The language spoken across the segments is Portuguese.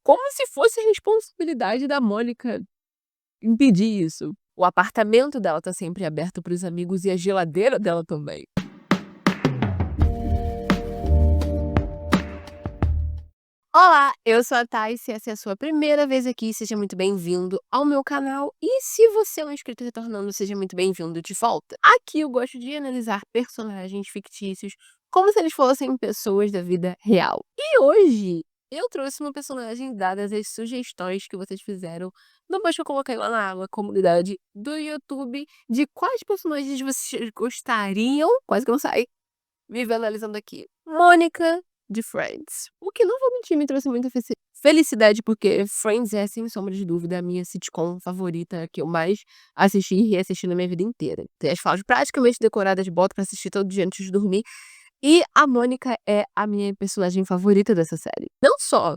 Como se fosse responsabilidade da Mônica impedir isso. O apartamento dela tá sempre aberto para os amigos e a geladeira dela também. Olá, eu sou a Thais, se essa é a sua primeira vez aqui, seja muito bem-vindo ao meu canal. E se você é um inscrito retornando, seja muito bem-vindo de volta. Aqui eu gosto de analisar personagens fictícios como se eles fossem pessoas da vida real. E hoje eu trouxe uma personagem dadas as sugestões que vocês fizeram depois que eu coloquei lá na comunidade do YouTube de quais personagens vocês gostariam, quase que não sai, me vendo analisando aqui. Mônica de Friends. O que, não vou mentir, me trouxe muita felicidade, porque Friends é, sem sombra de dúvida, a minha sitcom favorita que eu mais assisti e reassisti na minha vida inteira. Tem as falas praticamente decoradas, boto pra assistir todo dia antes de dormir. E a Mônica é a minha personagem favorita dessa série. Não só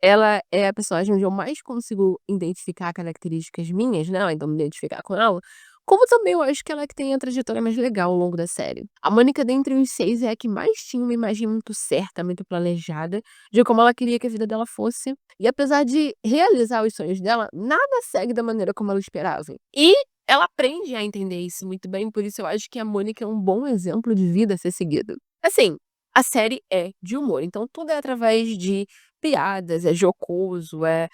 ela é a personagem onde eu mais consigo identificar características minhas, né, então me identificar com ela, como também eu acho que ela é que tem a trajetória mais legal ao longo da série. A Mônica, dentre os 6, é a que mais tinha uma imagem muito certa, muito planejada, de como ela queria que a vida dela fosse. E apesar de realizar os sonhos dela, nada segue da maneira como ela esperava. E ela aprende a entender isso muito bem, por isso eu acho que a Mônica é um bom exemplo de vida a ser seguido. Assim, a série é de humor, então tudo é através de piadas, é jocoso, é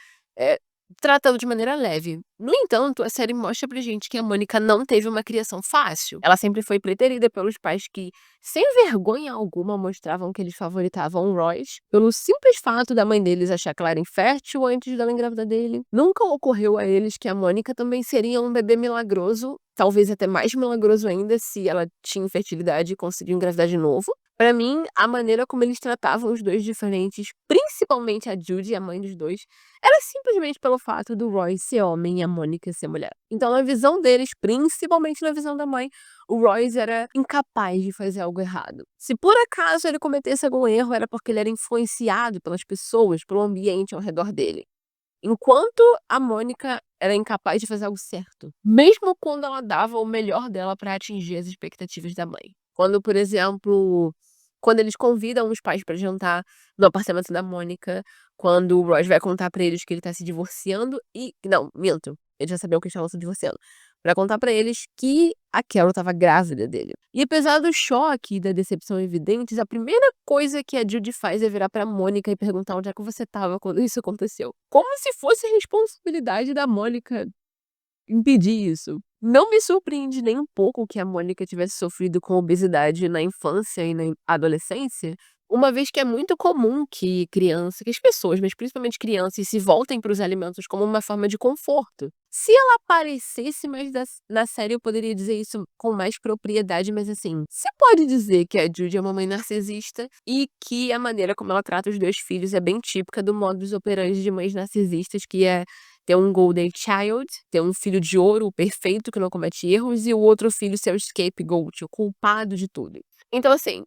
tratado de maneira leve. No entanto, a série mostra pra gente que a Mônica não teve uma criação fácil. Ela sempre foi preterida pelos pais que, sem vergonha alguma, mostravam que eles favoritavam o Royce, pelo simples fato da mãe deles achar que ela era infértil antes dela engravidar dele. Nunca ocorreu a eles que a Mônica também seria um bebê milagroso, talvez até mais milagroso ainda se ela tinha infertilidade e conseguiu engravidar de novo. Pra mim, a maneira como eles tratavam os dois diferentes, principalmente a Judy, a mãe dos dois, era simplesmente pelo fato do Roy ser homem e a Mônica ser mulher. Então, na visão deles, principalmente na visão da mãe, o Royce era incapaz de fazer algo errado. Se por acaso ele cometesse algum erro, era porque ele era influenciado pelas pessoas, pelo ambiente ao redor dele. Enquanto a Mônica era incapaz de fazer algo certo, mesmo quando ela dava o melhor dela para atingir as expectativas da mãe. Quando, por exemplo, quando eles convidam os pais para jantar no apartamento da Mônica, quando o Ross vai contar pra eles que ele tá se divorciando e não, minto, eles já sabiam que eles estavam se divorciando, pra contar pra eles que a Carol estava grávida dele. E apesar do choque e da decepção evidentes, a primeira coisa que a Judy faz é virar pra Mônica e perguntar onde é que você estava quando isso aconteceu. Como se fosse responsabilidade da Mônica impedir isso. Não me surpreende nem um pouco que a Mônica tivesse sofrido com obesidade na infância e na adolescência, uma vez que é muito comum que as pessoas, mas principalmente crianças, se voltem para os alimentos como uma forma de conforto. Se ela aparecesse mais na série, eu poderia dizer isso com mais propriedade, mas assim, você pode dizer que a Judy é uma mãe narcisista e que a maneira como ela trata os dois filhos é bem típica do modus operandi de mães narcisistas, que é ter um golden child, ter um filho de ouro, o perfeito, que não comete erros, e o outro filho ser o scapegoat, o culpado de tudo. Então, assim,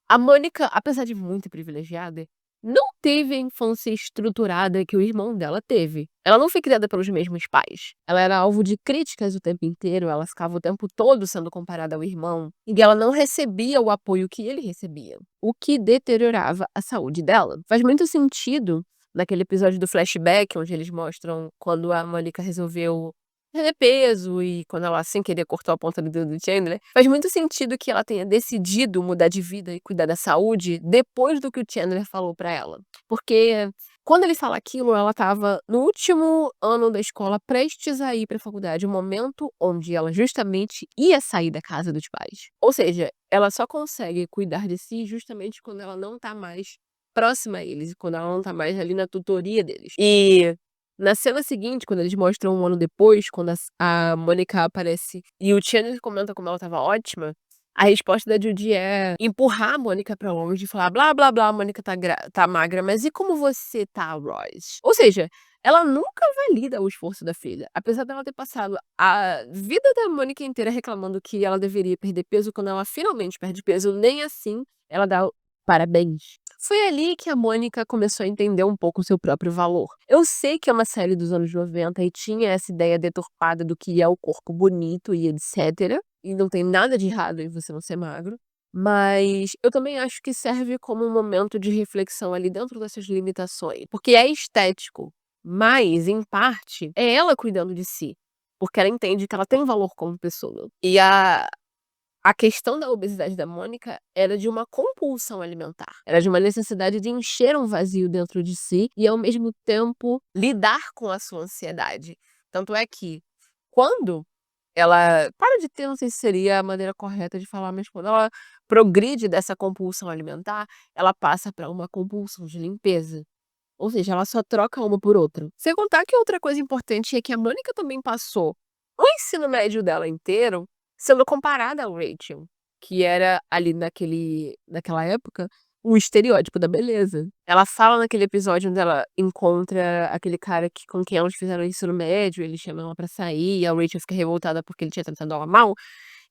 a Mônica, apesar de muito privilegiada, não teve a infância estruturada que o irmão dela teve. Ela não foi criada pelos mesmos pais. Ela era alvo de críticas o tempo inteiro, ela ficava o tempo todo sendo comparada ao irmão, e ela não recebia o apoio que ele recebia, o que deteriorava a saúde dela. Faz muito sentido naquele episódio do flashback, onde eles mostram quando a Mônica resolveu perder peso e quando ela, sem querer, cortou a ponta do dedo do Chandler. Faz muito sentido que ela tenha decidido mudar de vida e cuidar da saúde depois do que o Chandler falou pra ela. Porque quando ele fala aquilo, ela estava no último ano da escola, prestes a ir pra faculdade, um momento onde ela justamente ia sair da casa dos pais. Ou seja, ela só consegue cuidar de si justamente quando ela não tá mais próxima a eles, quando ela não tá mais ali na tutoria deles. E na cena seguinte, quando eles mostram um ano depois, quando a Mônica aparece e o Chandler comenta como ela estava ótima, a resposta da Judy é empurrar a Mônica pra longe e falar: "Blá, blá, blá, a Mônica tá magra, mas e como você tá, Ross?". Ou seja, ela nunca valida o esforço da filha, apesar dela ter passado a vida da Mônica inteira reclamando que ela deveria perder peso, quando ela finalmente perde peso, nem assim ela dá parabéns. Foi ali que a Mônica começou a entender um pouco o seu próprio valor. Eu sei que é uma série dos anos 90 e tinha essa ideia deturpada do que é o corpo bonito e etc. E não tem nada de errado em você não ser magro. Mas eu também acho que serve como um momento de reflexão ali dentro dessas limitações, porque é estético, mas em parte é ela cuidando de si, porque ela entende que ela tem valor como pessoa. E a questão da obesidade da Mônica era de uma compulsão alimentar, era de uma necessidade de encher um vazio dentro de si e, ao mesmo tempo, lidar com a sua ansiedade. Tanto é que, quando ela para de ter, não sei se seria a maneira correta de falar, mas quando ela progride dessa compulsão alimentar, ela passa para uma compulsão de limpeza. Ou seja, ela só troca uma por outra. Sem contar que outra coisa importante é que a Mônica também passou o ensino médio dela inteiro sendo comparada ao Rachel, que era ali naquela época, um estereótipo da beleza. Ela fala naquele episódio onde ela encontra aquele cara com quem elas fizeram o ensino médio, ele chama ela pra sair, e a Rachel fica revoltada porque ele tinha tratado ela mal,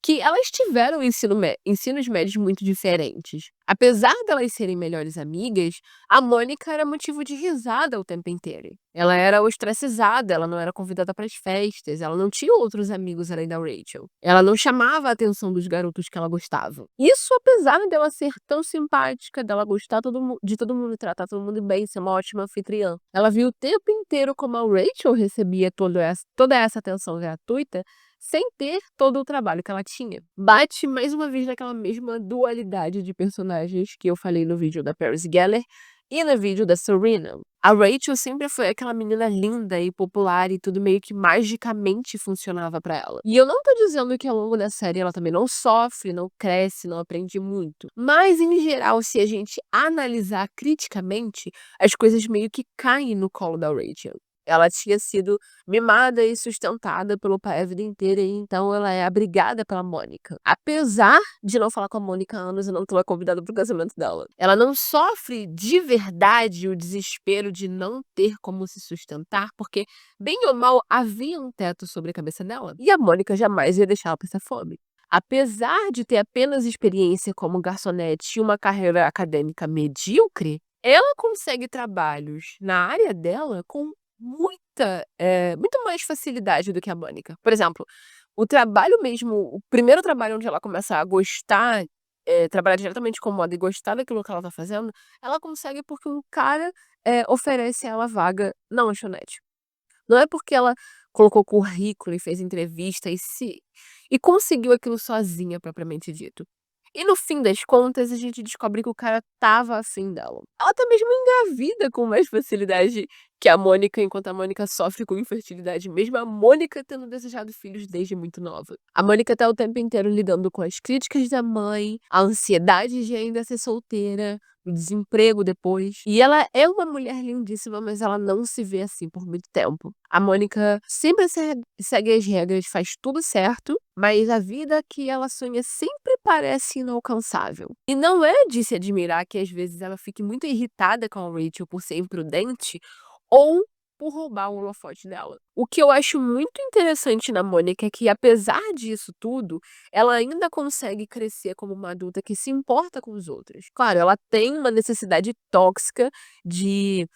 que elas tiveram ensinos médios muito diferentes. Apesar delas serem melhores amigas, a Mônica era motivo de risada o tempo inteiro. Ela era ostracizada, ela não era convidada para as festas, ela não tinha outros amigos além da Rachel. Ela não chamava a atenção dos garotos que ela gostava. Isso apesar dela ser tão simpática, dela gostar de todo mundo, tratar todo mundo bem, ser uma ótima anfitriã. Ela viu o tempo inteiro como a Rachel recebia toda essa atenção gratuita sem ter todo o trabalho que ela tinha. Bate mais uma vez naquela mesma dualidade de personagens que eu falei no vídeo da Paris Geller e no vídeo da Serena. A Rachel sempre foi aquela menina linda e popular e tudo meio que magicamente funcionava pra ela. E eu não tô dizendo que ao longo da série ela também não sofre, não cresce, não aprende muito. Mas, em geral, se a gente analisar criticamente, as coisas meio que caem no colo da Rachel. Ela tinha sido mimada e sustentada pelo pai a vida inteira, e então ela é abrigada pela Mônica. Apesar de não falar com a Mônica há anos e não tê-la convidada para o casamento dela. Ela não sofre de verdade o desespero de não ter como se sustentar, porque, bem ou mal, havia um teto sobre a cabeça dela. E a Mônica jamais ia deixar ela passar fome. Apesar de ter apenas experiência como garçonete e uma carreira acadêmica medíocre, ela consegue trabalhos na área dela com muito mais facilidade do que a Mônica. Por exemplo, o trabalho mesmo, o primeiro trabalho onde ela começa a gostar, trabalhar diretamente com moda e gostar daquilo que ela tá fazendo, ela consegue porque um cara, oferece a ela vaga na lanchonete. Não é porque ela colocou currículo e fez entrevista e conseguiu aquilo sozinha, propriamente dito. E no fim das contas, a gente descobre que o cara estava afim dela. Ela até mesmo engravida com mais facilidade que a Mônica, enquanto a Mônica sofre com infertilidade, mesmo a Mônica tendo desejado filhos desde muito nova. A Mônica tá o tempo inteiro lidando com as críticas da mãe, a ansiedade de ainda ser solteira, o desemprego depois. E ela é uma mulher lindíssima, mas ela não se vê assim por muito tempo. A Mônica sempre segue as regras, faz tudo certo, mas a vida que ela sonha sempre parece inalcançável. E não é de se admirar que às vezes ela fique muito irritada com a Rachel por ser imprudente ou por roubar o holofote dela. O que eu acho muito interessante na Mônica é que, apesar disso tudo, ela ainda consegue crescer como uma adulta que se importa com os outros. Claro, ela tem uma necessidade tóxica de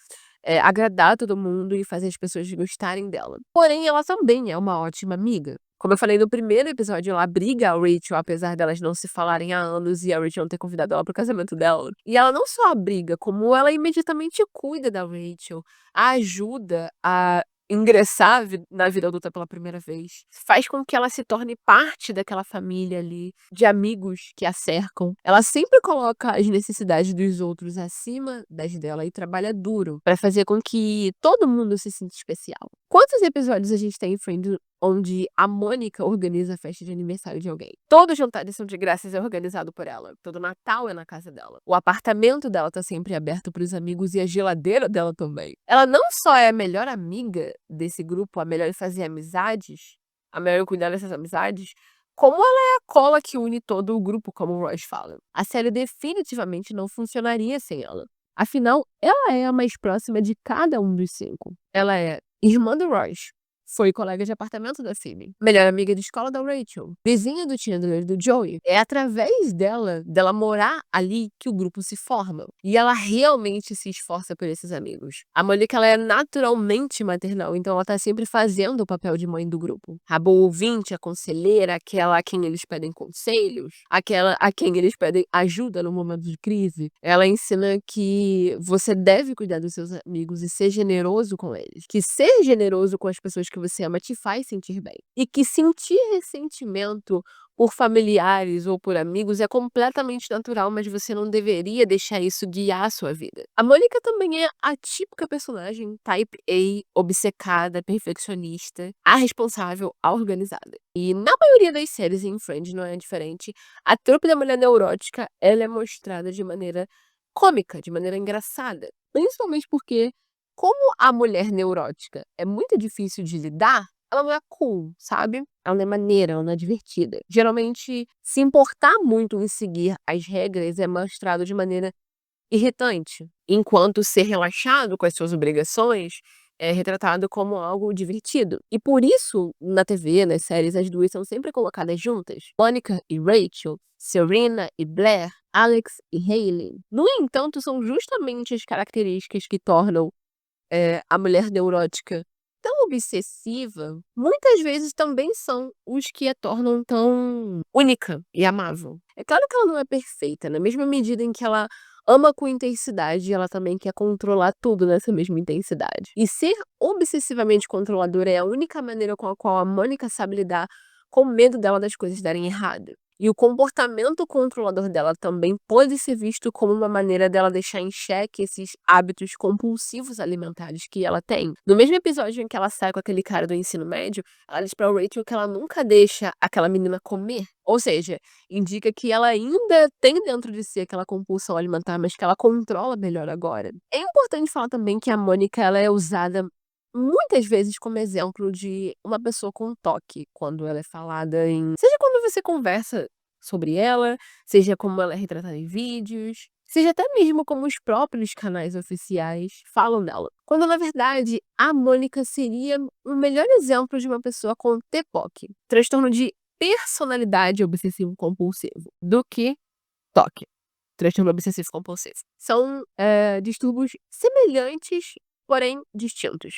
agradar todo mundo e fazer as pessoas gostarem dela. Porém, ela também é uma ótima amiga. Como eu falei no primeiro episódio, ela abriga a Rachel, apesar delas não se falarem há anos e a Rachel não ter convidado ela pro casamento dela. E ela não só abriga, como ela imediatamente cuida da Rachel, a ajuda a ingressar na vida adulta pela primeira vez. Faz com que ela se torne parte daquela família ali, de amigos que a cercam. Ela sempre coloca as necessidades dos outros acima das dela e trabalha duro pra fazer com que todo mundo se sinta especial. Quantos episódios a gente tem em Friends onde a Mônica organiza a festa de aniversário de alguém? Todo jantar de ação de graças é organizado por ela. Todo Natal é na casa dela. O apartamento dela tá sempre aberto pros amigos e a geladeira dela também. Ela não só é a melhor amiga desse grupo, a melhor em fazer amizades, a melhor em cuidar dessas amizades, como ela é a cola que une todo o grupo, como o Ross fala. A série definitivamente não funcionaria sem ela. Afinal, ela é a mais próxima de cada um dos cinco. Ela é irmã do Ross, foi colega de apartamento da Phoebe, melhor amiga de escola da Rachel, vizinha do Chandler e do Joey. É através dela morar ali, que o grupo se forma. E ela realmente se esforça por esses amigos. A Monica, ela é naturalmente maternal, então ela tá sempre fazendo o papel de mãe do grupo. A boa ouvinte, a conselheira, aquela a quem eles pedem conselhos, aquela a quem eles pedem ajuda no momento de crise. Ela ensina que você deve cuidar dos seus amigos e ser generoso com eles. Que ser generoso com as pessoas que você ama te faz sentir bem. E que sentir ressentimento por familiares ou por amigos é completamente natural, mas você não deveria deixar isso guiar a sua vida. A Mônica também é a típica personagem type A, obcecada, perfeccionista, a responsável, a organizada. E na maioria das séries em Friends não é diferente. A trope da mulher neurótica, ela é mostrada de maneira cômica, de maneira engraçada. Principalmente porque, como a mulher neurótica é muito difícil de lidar, ela não é cool, sabe? Ela não é maneira, ela não é divertida. Geralmente, se importar muito em seguir as regras é mostrado de maneira irritante, enquanto ser relaxado com as suas obrigações é retratado como algo divertido. E por isso, na TV, nas séries, as duas são sempre colocadas juntas. Monica e Rachel, Serena e Blair, Alex e Hayley. No entanto, são justamente as características que tornam a mulher neurótica tão obsessiva, muitas vezes também são os que a tornam tão única e amável. É claro que ela não é perfeita, na mesma medida em que ela ama com intensidade, ela também quer controlar tudo nessa mesma intensidade. E ser obsessivamente controladora é a única maneira com a qual a Mônica sabe lidar com o medo dela das coisas darem errado. E o comportamento controlador dela também pode ser visto como uma maneira dela deixar em xeque esses hábitos compulsivos alimentares que ela tem. No mesmo episódio em que ela sai com aquele cara do ensino médio, ela diz pra Rachel que ela nunca deixa aquela menina comer. Ou seja, indica que ela ainda tem dentro de si aquela compulsão alimentar, mas que ela controla melhor agora. É importante falar também que a Mônica, ela é usada muitas vezes como exemplo de uma pessoa com toque, quando ela é falada em seja quando você conversa sobre ela, seja como ela é retratada em vídeos, seja até mesmo como os próprios canais oficiais falam dela. Quando na verdade a Mônica seria o melhor exemplo de uma pessoa com TPOC, transtorno de personalidade obsessivo compulsivo, do que toque, transtorno obsessivo compulsivo. São distúrbios semelhantes, porém distintos.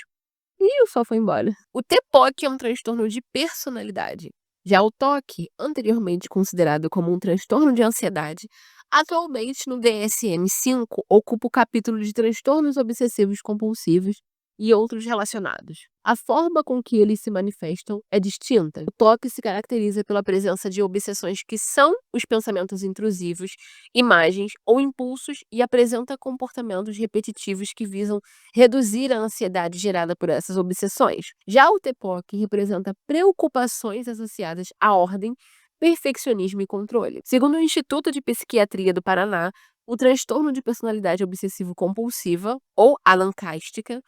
E o sol foi embora. O TPOC é um transtorno de personalidade. Já o TOC, anteriormente considerado como um transtorno de ansiedade, atualmente no DSM-5 ocupa o capítulo de transtornos obsessivos compulsivos e outros relacionados. A forma com que eles se manifestam é distinta. O TOC se caracteriza pela presença de obsessões que são os pensamentos intrusivos, imagens ou impulsos e apresenta comportamentos repetitivos que visam reduzir a ansiedade gerada por essas obsessões. Já o TPOC representa preocupações associadas à ordem, perfeccionismo e controle. Segundo o Instituto de Psiquiatria do Paraná, o transtorno de personalidade obsessivo-compulsiva, ou anancástica,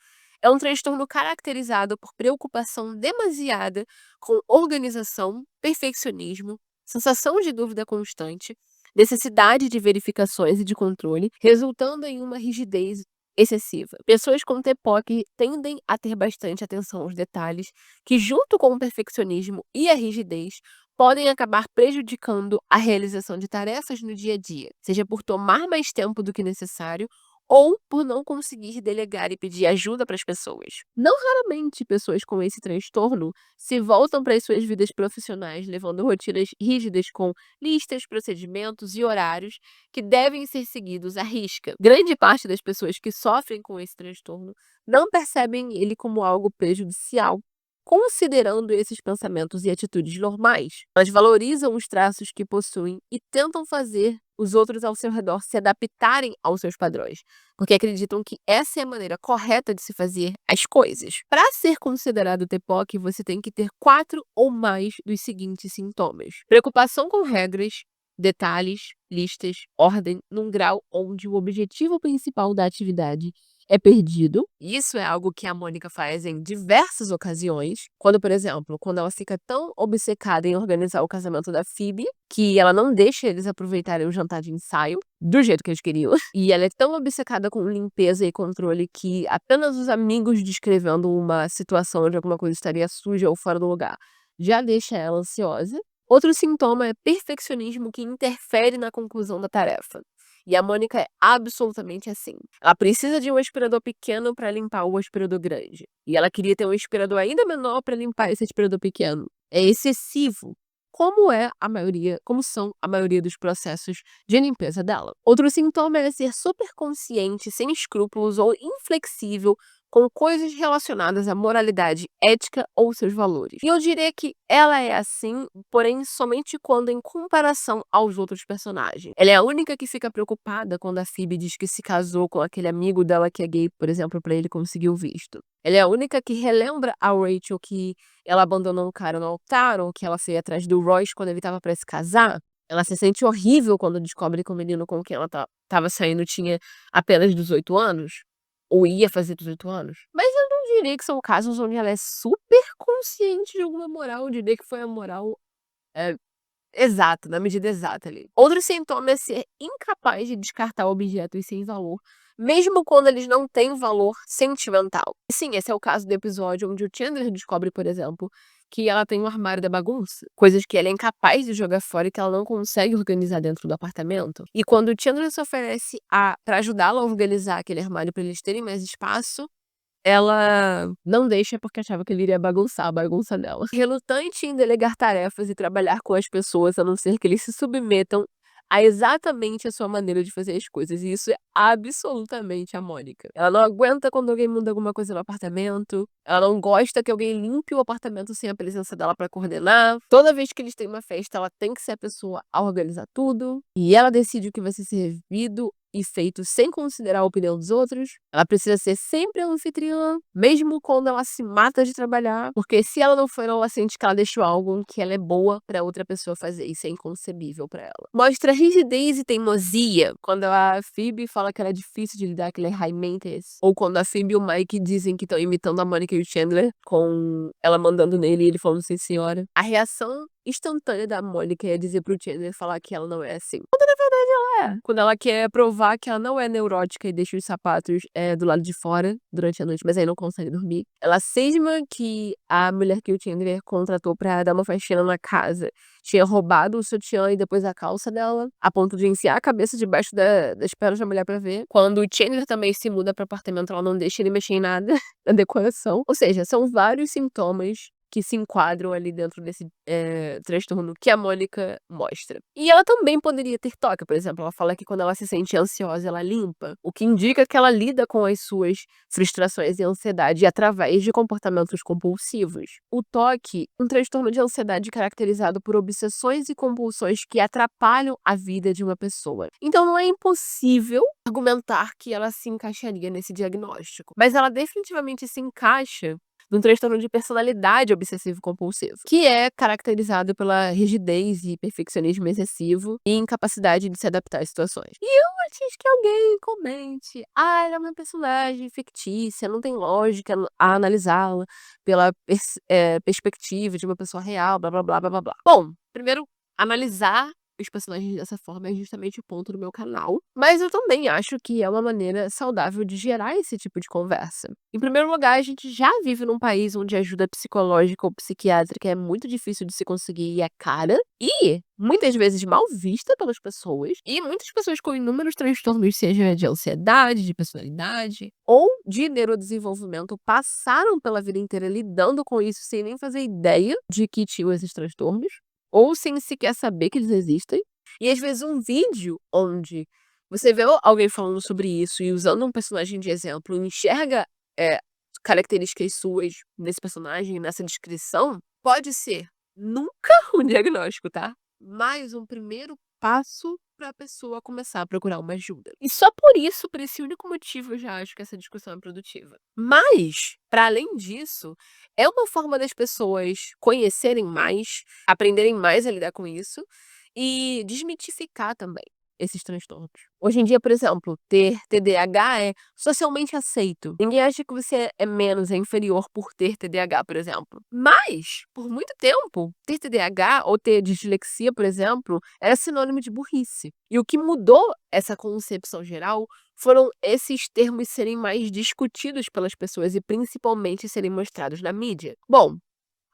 é um transtorno caracterizado por preocupação demasiada com organização, perfeccionismo, sensação de dúvida constante, necessidade de verificações e de controle, resultando em uma rigidez excessiva. Pessoas com TPOC tendem a ter bastante atenção aos detalhes, que junto com o perfeccionismo e a rigidez, podem acabar prejudicando a realização de tarefas no dia a dia, seja por tomar mais tempo do que necessário ou por não conseguir delegar e pedir ajuda para as pessoas. Não raramente pessoas com esse transtorno se voltam para as suas vidas profissionais, levando rotinas rígidas com listas, procedimentos e horários que devem ser seguidos à risca. Grande parte das pessoas que sofrem com esse transtorno não percebem ele como algo prejudicial, considerando esses pensamentos e atitudes normais. Elas valorizam os traços que possuem e tentam fazer os outros ao seu redor se adaptarem aos seus padrões, porque acreditam que essa é a maneira correta de se fazer as coisas. Para ser considerado TPOC, você tem que ter 4 ou mais dos seguintes sintomas: preocupação com regras, detalhes, listas, ordem, num grau onde o objetivo principal da atividade é perdido. Isso é algo que a Mônica faz em diversas ocasiões. Quando, por exemplo, quando ela fica tão obcecada em organizar o casamento da Phoebe, que ela não deixa eles aproveitarem o jantar de ensaio do jeito que eles queriam. E ela é tão obcecada com limpeza e controle que apenas os amigos descrevendo uma situação onde alguma coisa estaria suja ou fora do lugar já deixa ela ansiosa. Outro sintoma é perfeccionismo que interfere na conclusão da tarefa. E a Mônica é absolutamente assim. Ela precisa de um aspirador pequeno para limpar o aspirador grande. E ela queria ter um aspirador ainda menor para limpar esse aspirador pequeno. É excessivo. Como são a maioria dos processos de limpeza dela. Outro sintoma é ser super consciente, sem escrúpulos ou inflexível com coisas relacionadas à moralidade, ética ou seus valores. E eu diria que ela é assim, porém somente quando em comparação aos outros personagens. Ela é a única que fica preocupada quando a Phoebe diz que se casou com aquele amigo dela que é gay, por exemplo, para ele conseguir o visto. Ela é a única que relembra a Rachel que ela abandonou um cara no altar ou que ela foi atrás do Royce quando ele estava para se casar. Ela se sente horrível quando descobre que o menino com quem ela estava saindo tinha apenas 18 anos. Ou ia fazer 18 anos. Mas eu não diria que são casos onde ela é super consciente de alguma moral, eu diria que foi a moral, eh, exata, na medida exata ali. Outro sintoma é ser incapaz de descartar objetos sem valor, mesmo quando eles não têm valor sentimental. E sim, esse é o caso do episódio onde o Chandler descobre, por exemplo, que ela tem um armário da bagunça, coisas que ela é incapaz de jogar fora e que ela não consegue organizar dentro do apartamento. E quando o Chandler se oferece para ajudá-la a organizar aquele armário para eles terem mais espaço, ela não deixa porque achava que ele iria bagunçar a bagunça dela. Relutante em delegar tarefas e trabalhar com as pessoas, a não ser que eles se submetam a exatamente a sua maneira de fazer as coisas, e isso é absolutamente a Mônica. Ela não aguenta quando alguém muda alguma coisa no apartamento, ela não gosta que alguém limpe o apartamento sem a presença dela pra coordenar. Toda vez que eles têm uma festa, ela tem que ser a pessoa a organizar tudo, e ela decide o que vai ser servido e feito sem considerar a opinião dos outros. Ela precisa ser sempre a anfitriã, mesmo quando ela se mata de trabalhar, porque se ela não for, ela sente que ela deixou algo que ela é boa pra outra pessoa fazer, isso é inconcebível pra ela. Mostra rigidez e teimosia quando a Phoebe fala que ela é difícil de lidar, que ela é high maintenance, ou quando a Phoebe e o Mike dizem que estão imitando a Monica e o Chandler, com ela mandando nele e ele falando sim senhora. A reação instantânea da Mônica é dizer pro Chandler falar que ela não é assim. Quando ela quer provar que ela não é neurótica e deixa os sapatos, do lado de fora durante a noite, mas aí não consegue dormir. Ela cisma que a mulher que o Chandler contratou pra dar uma faxina na casa tinha roubado o sutiã e depois a calça dela, a ponto de enfiar a cabeça debaixo das pernas da mulher pra ver. Quando o Chandler também se muda para apartamento, ela não deixa ele mexer em nada na decoração. Ou seja, são vários sintomas que se enquadram ali dentro desse, transtorno que a Mônica mostra. E ela também poderia ter toque, por exemplo, ela fala que quando ela se sente ansiosa, ela limpa, o que indica que ela lida com as suas frustrações e ansiedade através de comportamentos compulsivos. O toque, um transtorno de ansiedade caracterizado por obsessões e compulsões que atrapalham a vida de uma pessoa. Então não é impossível argumentar que ela se encaixaria nesse diagnóstico, mas ela definitivamente se encaixa num transtorno de personalidade obsessivo-compulsivo, que é caracterizado pela rigidez e perfeccionismo excessivo e incapacidade de se adaptar às situações. E antes que alguém comente, ela é uma personagem fictícia, não tem lógica a analisá-la pela perspectiva de uma pessoa real, blá blá blá blá blá blá. Bom, primeiro, analisar os personagens dessa forma é justamente o ponto do meu canal, mas eu também acho que é uma maneira saudável de gerar esse tipo de conversa. Em primeiro lugar, a gente já vive num país onde ajuda psicológica ou psiquiátrica é muito difícil de se conseguir e é cara, e muitas vezes mal vista pelas pessoas, e muitas pessoas com inúmeros transtornos, seja de ansiedade, de personalidade ou de neurodesenvolvimento, passaram pela vida inteira lidando com isso sem nem fazer ideia de que tinham esses transtornos ou sem sequer saber que eles existem. E às vezes um vídeo onde você vê alguém falando sobre isso e usando um personagem de exemplo, enxerga, eh, características suas nesse personagem, nessa descrição, pode ser nunca um diagnóstico, tá, mas um primeiro passo para a pessoa começar a procurar uma ajuda. E só por isso, por esse único motivo, eu já acho que essa discussão é produtiva. Mas, para além disso, é uma forma das pessoas conhecerem mais, aprenderem mais a lidar com isso e desmitificar também. esses transtornos. Hoje em dia, por exemplo, ter TDAH é socialmente aceito. Ninguém acha que você é menos, é inferior por ter TDAH, por exemplo. Mas, por muito tempo, ter TDAH ou ter dislexia, por exemplo, era sinônimo de burrice. E o que mudou essa concepção geral foram esses termos serem mais discutidos pelas pessoas e principalmente serem mostrados na mídia. Bom,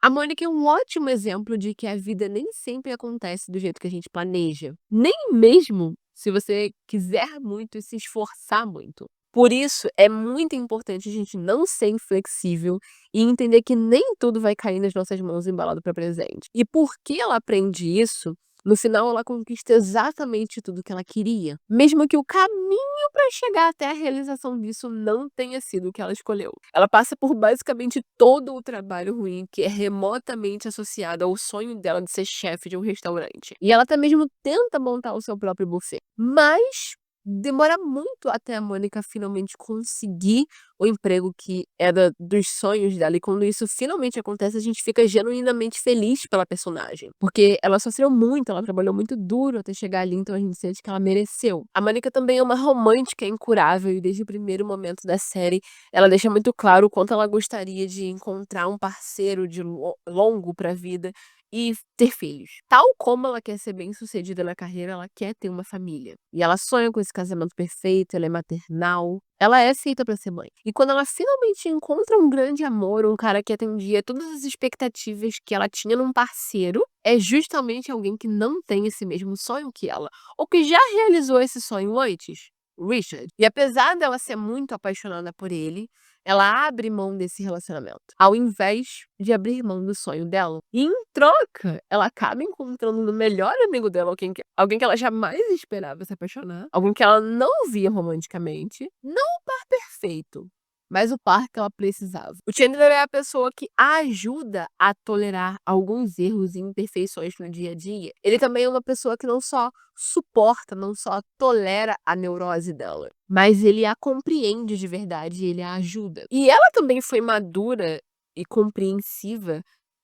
a Mônica é um ótimo exemplo de que a vida nem sempre acontece do jeito que a gente planeja, nem mesmo se você quiser muito e se esforçar muito. Por isso, é muito importante a gente não ser inflexível e entender que nem tudo vai cair nas nossas mãos embalado para presente. E porque ela aprende isso, no final ela conquista exatamente tudo que ela queria, mesmo que o caminho para chegar até a realização disso não tenha sido o que ela escolheu. Ela passa por basicamente todo o trabalho ruim que é remotamente associado ao sonho dela de ser chefe de um restaurante. E ela até mesmo tenta montar o seu próprio buffet. Mas demora muito até a Mônica finalmente conseguir o emprego que era dos sonhos dela. E quando isso finalmente acontece, a gente fica genuinamente feliz pela personagem. Porque ela sofreu muito, ela trabalhou muito duro até chegar ali, então a gente sente que ela mereceu. A Mônica também é uma romântica incurável e desde o primeiro momento da série, ela deixa muito claro o quanto ela gostaria de encontrar um parceiro de longo pra vida e ter filhos. Tal como ela quer ser bem-sucedida na carreira, ela quer ter uma família. E ela sonha com esse casamento perfeito, ela é maternal, ela é feita pra ser mãe. E quando ela finalmente encontra um grande amor, um cara que atendia todas as expectativas que ela tinha num parceiro, é justamente alguém que não tem esse mesmo sonho que ela, ou que já realizou esse sonho antes. Richard. E apesar dela ser muito apaixonada por ele, ela abre mão desse relacionamento, ao invés de abrir mão do sonho dela. E em troca, ela acaba encontrando no melhor amigo dela alguém que ela jamais esperava se apaixonar, alguém que ela não via romanticamente, não o par perfeito, mas o par que ela precisava. O Chandler é a pessoa que a ajuda a tolerar alguns erros e imperfeições no dia a dia. Ele também é uma pessoa que não só suporta, não só tolera a neurose dela, mas ele a compreende de verdade e ele a ajuda. E ela também foi madura e compreensiva,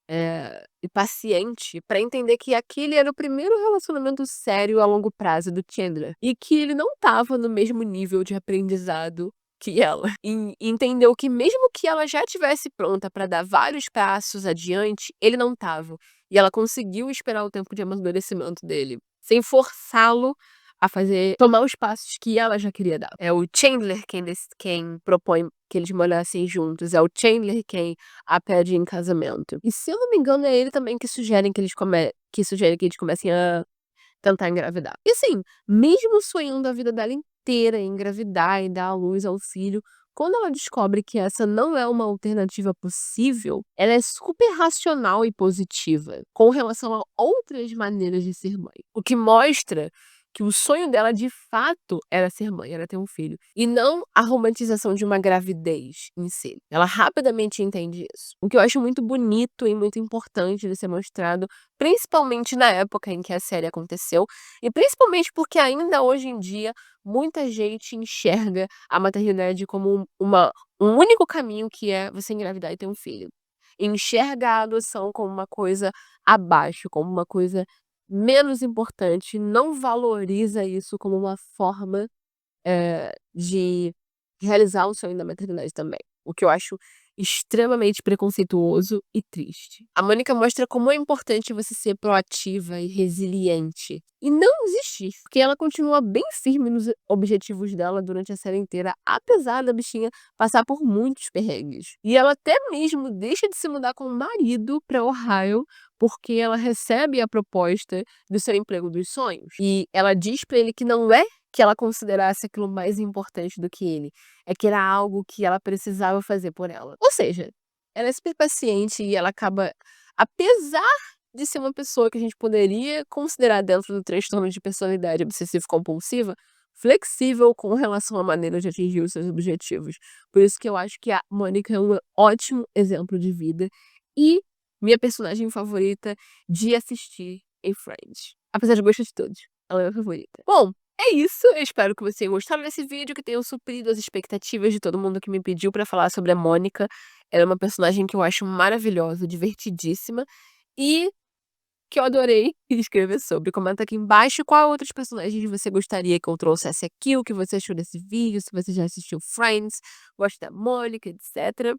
e paciente para entender que aquele era o primeiro relacionamento sério a longo prazo do Chandler, e que ele não estava no mesmo nível de aprendizado que ela. E entendeu que mesmo que ela já tivesse pronta para dar vários passos adiante, ele não estava. E ela conseguiu esperar o tempo de amadurecimento dele, sem forçá-lo a tomar os passos que ela já queria dar. É o Chandler quem propõe que eles morassem juntos, é o Chandler quem a pede em casamento. E se eu não me engano, é ele também que sugere que eles comecem a tentar engravidar. E assim, mesmo sonhando a vida dela inteira em engravidar e dar à luz ao filho, quando ela descobre que essa não é uma alternativa possível, ela é super racional e positiva com relação a outras maneiras de ser mãe. O que mostra que o sonho dela de fato era ser mãe, era ter um filho, e não a romantização de uma gravidez em si. Ela rapidamente entende isso. O que eu acho muito bonito e muito importante de ser mostrado, principalmente na época em que a série aconteceu, e principalmente porque ainda hoje em dia muita gente enxerga a maternidade como um único caminho, que é você engravidar e ter um filho. Enxerga a adoção como uma coisa abaixo, como uma coisa menos importante, não valoriza isso como uma forma, de realizar o sonho da maternidade também, o que eu acho extremamente preconceituoso e triste. A Mônica mostra como é importante você ser proativa e resiliente, e não desistir, porque ela continua bem firme nos objetivos dela durante a série inteira, apesar da bichinha passar por muitos perrengues. E ela até mesmo deixa de se mudar com o marido para Ohio, porque ela recebe a proposta do seu emprego dos sonhos. E ela diz para ele que não é que ela considerasse aquilo mais importante do que ele, é que era algo que ela precisava fazer por ela. Ou seja, ela é super paciente e ela acaba, apesar de ser uma pessoa que a gente poderia considerar dentro do transtorno de personalidade obsessivo-compulsiva, flexível com relação à maneira de atingir os seus objetivos. Por isso que eu acho que a Mônica é um ótimo exemplo de vida e minha personagem favorita de assistir em Friends. Apesar de gostar de todos, ela é a minha favorita. Bom, é isso. Eu espero que você tenha gostado desse vídeo, que tenha suprido as expectativas de todo mundo que me pediu pra falar sobre a Mônica. Ela é uma personagem que eu acho maravilhosa, divertidíssima e que eu adorei escrever sobre. Comenta aqui embaixo qual outros personagens você gostaria que eu trouxesse aqui, o que você achou desse vídeo, se você já assistiu Friends, gosta da Mônica, etc.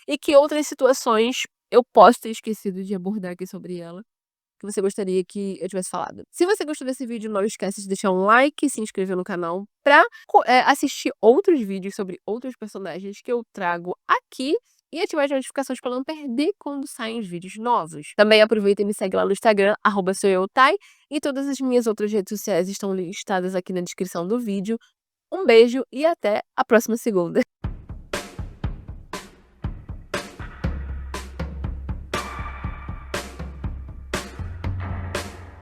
E que outras situações eu posso ter esquecido de abordar aqui sobre ela, que você gostaria que eu tivesse falado. Se você gostou desse vídeo, não esquece de deixar um like e se inscrever no canal pra assistir outros vídeos sobre outros personagens que eu trago aqui e ativar as notificações para não perder quando saem os vídeos novos. Também aproveita e me segue lá no Instagram, @soueutai, e todas as minhas outras redes sociais estão listadas aqui na descrição do vídeo. Um beijo e até a próxima segunda.